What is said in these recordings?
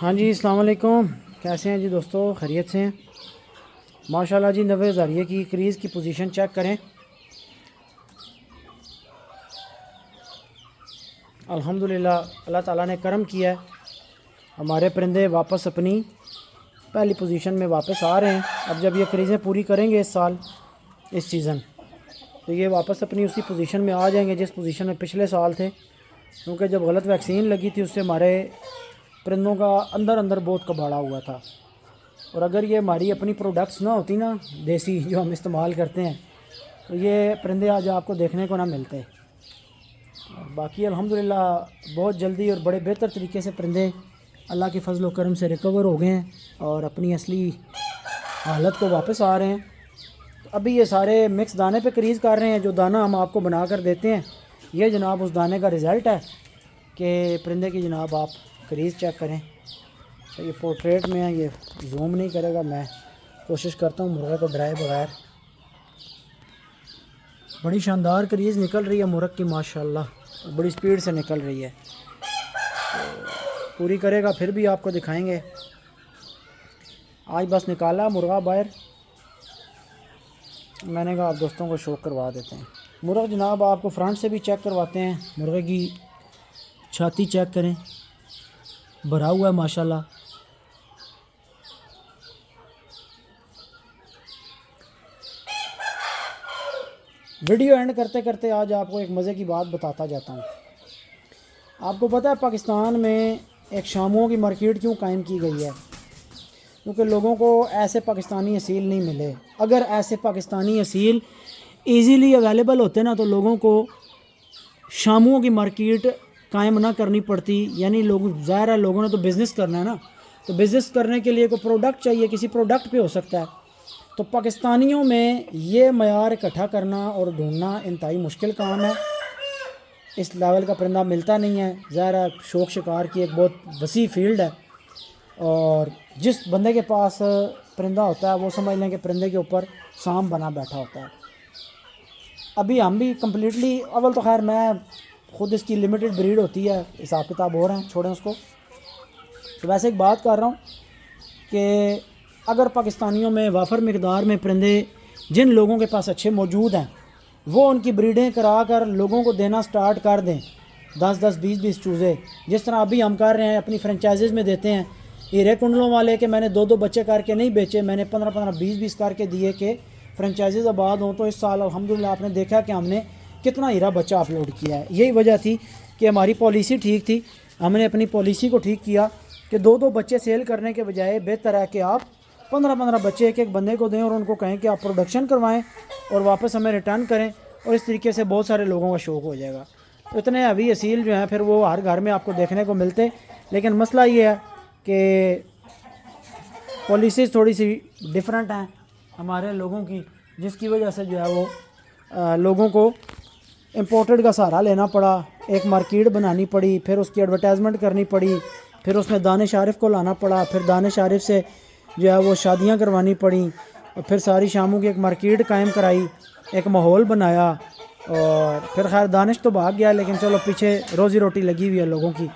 ہاں جی، السلام علیکم۔ کیسے ہیں جی دوستو؟ خیریت سے ہیں؟ ماشاءاللہ جی 90,000 کی کریز کی پوزیشن چیک کریں۔ الحمدللہ اللہ تعالیٰ نے کرم کیا ہے، ہمارے پرندے واپس اپنی پہلی پوزیشن میں واپس آ رہے ہیں۔ اب جب یہ کریزیں پوری کریں گے اس سیزن، تو یہ واپس اپنی اسی پوزیشن میں آ جائیں گے جس پوزیشن میں پچھلے سال تھے، کیونکہ جب غلط ویکسین لگی تھی اس سے ہمارے پرندوں کا اندر بہت کباڑا ہوا تھا، اور اگر یہ ہماری اپنی پروڈکٹس نہ ہوتی نا، دیسی جو ہم استعمال کرتے ہیں، تو یہ پرندے آج آپ کو دیکھنے کو نہ ملتے۔ باقی الحمدللہ بہت جلدی اور بڑے بہتر طریقے سے پرندے اللہ کے فضل و کرم سے ریکور ہو گئے ہیں اور اپنی اصلی حالت کو واپس آ رہے ہیں۔ ابھی یہ سارے مکس دانے پہ کریز کر رہے ہیں۔ جو دانہ ہم آپ کو بنا کر دیتے ہیں، یہ جناب اس دانے کا رزلٹ ہے کہ پرندے کی جناب آپ کریز چیک کریں۔ یہ پورٹریٹ میں ہے، یہ زوم نہیں کرے گا، میں کوشش کرتا ہوں مرغے کو ڈرائے بغیر۔ بڑی شاندار کریز نکل رہی ہے مرغ کی ماشاءاللہ، بڑی سپیڈ سے نکل رہی ہے۔ پوری کرے گا پھر بھی آپ کو دکھائیں گے۔ آج بس نکالا مرغا باہر، میں نے کہا آپ دوستوں کو شو کروا دیتے ہیں۔ مرغ جناب آپ کو فرنٹ سے بھی چیک کرواتے ہیں۔ مرغے کی چھاتی چیک کریں، بھرا ہوا ہے ماشاءاللہ۔ ویڈیو اینڈ کرتے کرتے آج آپ کو ایک مزے کی بات بتاتا جاتا ہوں۔ آپ کو پتہ ہے پاکستان میں ایک شاموں کی مارکیٹ کیوں قائم کی گئی ہے؟ کیونکہ لوگوں کو ایسے پاکستانی اصیل نہیں ملے۔ اگر ایسے پاکستانی اصیل ایزیلی اویلیبل ہوتے نا، تو لوگوں کو شاموں کی مارکیٹ قائم نہ کرنی پڑتی۔ یعنی ظاہر ہے لوگوں نے تو بزنس کرنا ہے نا، تو بزنس کرنے کے لیے کوئی پروڈکٹ چاہیے، کسی پروڈکٹ پہ ہو سکتا ہے۔ تو پاکستانیوں میں یہ معیار اکٹھا کرنا اور ڈھونڈنا انتہائی مشکل کام ہے۔ اس لیول کا پرندہ ملتا نہیں ہے۔ ظاہر ہے شوق شکار کی ایک بہت وسیع فیلڈ ہے، اور جس بندے کے پاس پرندہ ہوتا ہے وہ سمجھ لیں کہ پرندے کے اوپر سام بنا بیٹھا ہوتا ہے۔ ابھی ہم بھی کمپلیٹلی اول تو خیر میں خود اس کی لمیٹڈ بریڈ ہوتی ہے، حساب کتاب ہو رہے ہیں، چھوڑیں اس کو۔ تو ویسے ایک بات کر رہا ہوں کہ اگر پاکستانیوں میں وافر مقدار میں پرندے جن لوگوں کے پاس اچھے موجود ہیں، وہ ان کی بریڈیں کرا کر لوگوں کو دینا سٹارٹ کر دیں، 10 20 چوزے، جس طرح ابھی ہم کر رہے ہیں، اپنی فرنچائزز میں دیتے ہیں۔ ہیرے کنڈلوں والے کہ میں نے 2 بچے کر کے نہیں بیچے، میں نے 15 20 کر کے دیے کہ فرنچائزز آباد ہوں۔ تو اس سال الحمدللہ آپ نے دیکھا کہ ہم نے کتنا ہیرا بچہ اپلوڈ کیا ہے۔ یہی وجہ تھی کہ ہماری پالیسی ٹھیک تھی، ہم نے اپنی پالیسی کو ٹھیک کیا کہ 2 بچے سیل کرنے کے بجائے بہتر ہے کہ آپ 15 بچے ایک بندے کو دیں اور ان کو کہیں کہ آپ پروڈکشن کروائیں اور واپس ہمیں ریٹرن کریں، اور اس طریقے سے بہت سارے لوگوں کا شوق ہو جائے گا۔ اتنے ابھی اصیل جو ہیں پھر وہ ہر گھر میں آپ کو دیکھنے کو ملتے، لیکن مسئلہ یہ ہے کہ پالیسیز تھوڑی سی ڈیفرنٹ ہیں ہمارے لوگوں کی، جس کی وجہ سے جو ہے وہ لوگوں کو امپورٹڈ کا سہارا لینا پڑا، ایک مارکیٹ بنانی پڑی، پھر اس کی ایڈورٹائزمنٹ کرنی پڑی، پھر اس میں دانش عارف کو لانا پڑا، پھر دانش عارف سے جو ہے وہ شادیاں کروانی پڑیں، اور پھر ساری شاموں کی ایک مارکیٹ قائم کرائی، ایک ماحول بنایا، اور پھر خیر دانش تو بھاگ گیا، لیکن چلو پیچھے روزی روٹی لگی ہوئی ہے لوگوں کی۔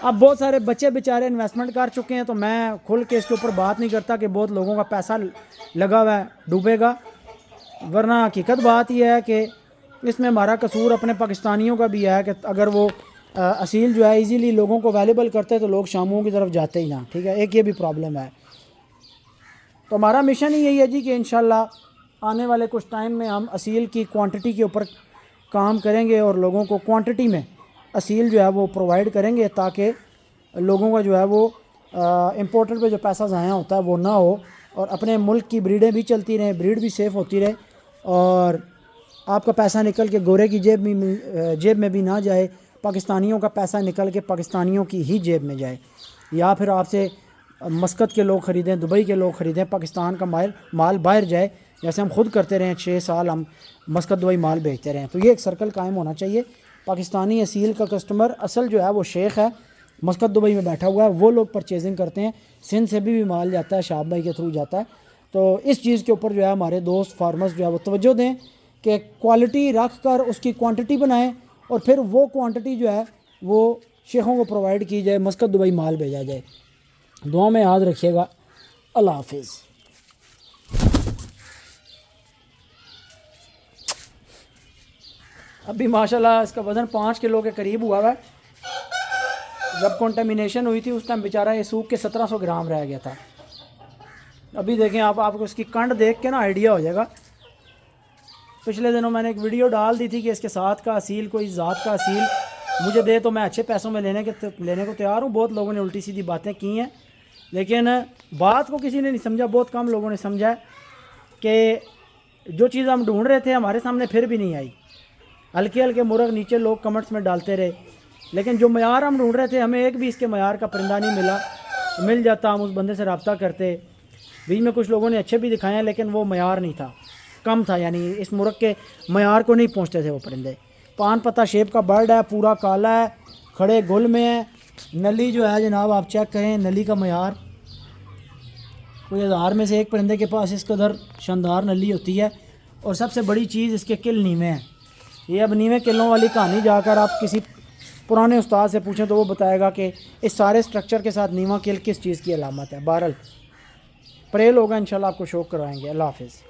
اب بہت سارے بچے بیچارے انویسٹمنٹ کر چکے ہیں، تو میں کھل کے اس کے اوپر بات نہیں کرتا کہ بہت لوگوں کا پیسہ لگا ہوا ہے، ڈوبے گا، ورنہ حقیقت بات یہ ہے کہ اس میں ہمارا قصور اپنے پاکستانیوں کا بھی ہے کہ اگر وہ اصیل جو ہے ایزیلی لوگوں کو اویلیبل کرتے تو لوگ شاموں کی طرف جاتے ہی نہ، ٹھیک ہے، ایک یہ بھی پرابلم ہے۔ تو ہمارا مشن ہی یہی ہے جی کہ انشاءاللہ آنے والے کچھ ٹائم میں ہم اصیل کی کوانٹٹی کے اوپر کام کریں گے اور لوگوں کو کوانٹٹی میں اصیل جو ہے وہ پرووائڈ کریں گے، تاکہ لوگوں کا جو ہے وہ امپورٹڈ پہ جو پیسہ ضائع ہوتا ہے وہ نہ ہو، اور اپنے ملک کی بریڈیں بھی چلتی رہیں، بریڈ بھی سیف ہوتی رہے، اور آپ کا پیسہ نکل کے گورے کی جیب میں بھی نہ جائے، پاکستانیوں کا پیسہ نکل کے پاکستانیوں کی ہی جیب میں جائے، یا پھر آپ سے مسقط کے لوگ خریدیں، دبئی کے لوگ خریدیں، پاکستان کا مال باہر جائے، جیسے ہم خود کرتے رہے 6 سال ہم مسقط دبئی مال بیچتے رہے ہیں۔ تو یہ ایک سرکل قائم ہونا چاہیے۔ پاکستانی اصیل کا کسٹمر اصل جو ہے وہ شیخ ہے، مسقط دبئی میں بیٹھا ہوا ہے، وہ لوگ پرچیزنگ کرتے ہیں، سندھ سے بھی مال جاتا ہے، شہاب بھائی کے تھرو جاتا ہے۔ تو اس چیز کے اوپر جو ہے ہمارے دوست فارمرز جو ہے وہ توجہ دیں کہ کوالٹی رکھ کر اس کی کوانٹٹی بنائیں، اور پھر وہ کوانٹٹی جو ہے وہ شیخوں کو پرووائڈ کی جائے، مسقط دبئی مال بھیجا جائے۔ دعاؤں میں یاد رکھیے گا. اللہ حافظ. ابھی ماشاءاللہ اس کا وزن 5 کلو کے قریب ہوا ہے. جب کنٹامینیشن ہوئی تھی اس ٹائم بیچارہ یہ سوکھ کے 1700 گرام رہ گیا تھا. ابھی دیکھیں آپ کو اس کی کنڈ دیکھ کے نا آئیڈیا ہو جائے گا. پچھلے دنوں میں نے ایک ویڈیو ڈال دی تھی کہ اس کے ساتھ کا اصیل کوئی ذات کا اصیل مجھے دے تو میں اچھے پیسوں میں لینے کو تیار ہوں. بہت لوگوں نے الٹی سیدھی باتیں کی ہیں لیکن بات کو کسی نے نہیں سمجھا. بہت کم لوگوں نے سمجھا کہ جو چیز ہم ڈھونڈ رہے تھے ہمارے سامنے پھر بھی نہیں آئی. ہلکے ہلکے مرغ نیچے لوگ کمنٹس میں ڈالتے رہے لیکن جو معیار ہم ڈھونڈ رہے تھے ہمیں ایک بھی اس کے معیار کا پرندہ نہیں ملا. مل جاتا ہم اس بندے سے رابطہ کرتے. بیچ میں کچھ لوگوں نے اچھے بھی دکھائے ہیں لیکن وہ معیار نہیں تھا, کم تھا, یعنی اس مرغ کے معیار کو نہیں پہنچتے تھے وہ پرندے. پان پتہ شیپ کا برڈ ہے, پورا کالا ہے, کھڑے گل میں ہے. نلی جو ہے جناب آپ چیک کریں, نلی کا معیار کوئی 1000 میں سے ایک پرندے کے پاس اس قدر شاندار نلی ہوتی ہے. اور سب سے بڑی چیز اس کے کل نیوے ہیں. یہ اب نیوے کلوں والی کہانی جا کر آپ کسی پرانے استاد سے پوچھیں تو وہ بتائے گا کہ اس سارے سٹرکچر کے ساتھ نیواں کل کس چیز کی علامت ہے. بہرحال پریل ہوگا انشاءاللہ آپ کو شوق کروائیں گے. اللہ حافظ.